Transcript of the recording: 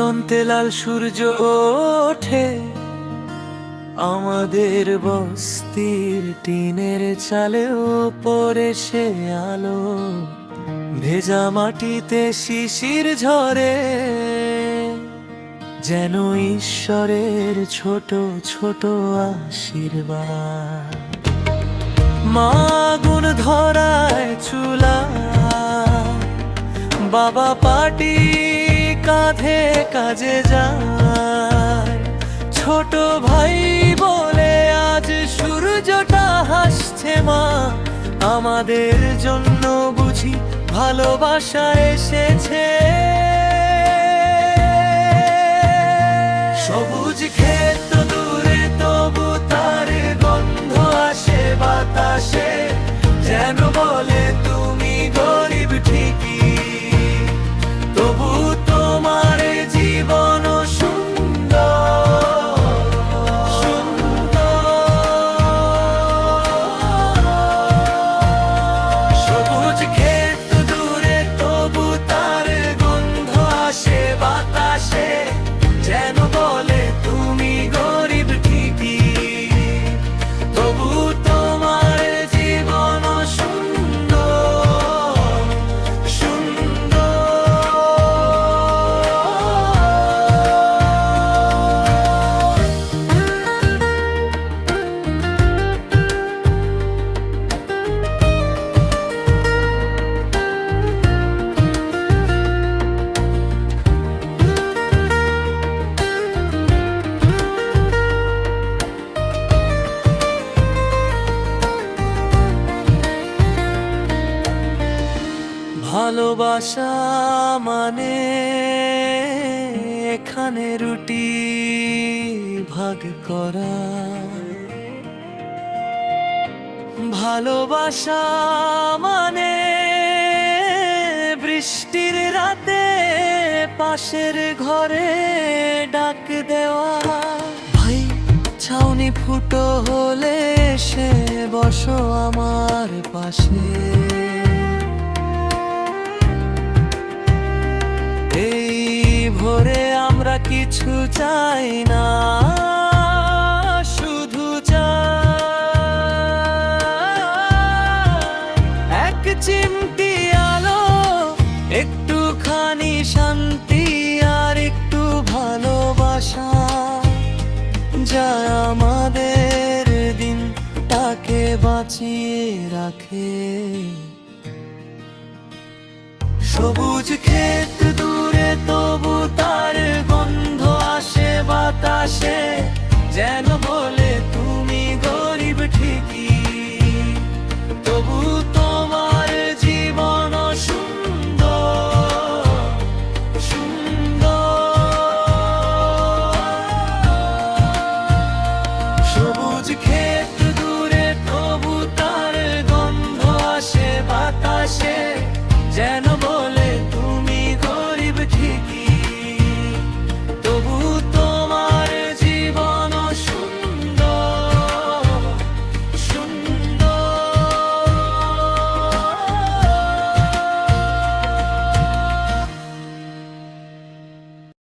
দিগন্তে লাল সূর্য ওঠে, আমাদের বস্তির টিনের চালেও পড়ে সে আলো। ভেজা মাটিতে শিশির ঝরে, যেন ঈশ্বরের ছোট ছোট আশীর্বাদ। মা আগুন ধরায় চুলা, বাবা পাটি কাঁধে কাজে যায়। ছোট ভাই বলে আজ সূর্যটা হাসছে মা, আমাদের জন্য বুঝি ভালোবাসা এসেছে। সবুজ ক্ষেত দূরে তবু তার গন্ধ আসে বাতাসে, যেন বলে তুমি গরিব ঠিকই, তবু তোমার জীবন সুন্দর সুন্দর। সবুজ ক্ষেত দূরে তবু তার গন্ধ আসে বাতাসে, যেন বলে তুমি গরিব ঠিকই, তবু তোমার জীবন সুন্দর সুন্দর। ভালোবাসা মানে এখানে রুটি ভাগ করা। ভালোবাসা মানে বৃষ্টির রাতে পাশের ঘরে ডাক দেওয়া। ভাই ছাউনি ফুটো হলে সে বসো আমার পাশে। এই ভোরে আমরা কিছু চাই না, শুধু চাই এক চিমটি আলো, একটুখানি শান্তি আর একটু ভালোবাসা, যা আমাদের দিনটাকে বাঁচিয়ে রাখে। সবুজ ক্ষেত দূরে তবু তার গন্ধ আসে বাতাসে, যেন বলে তুমি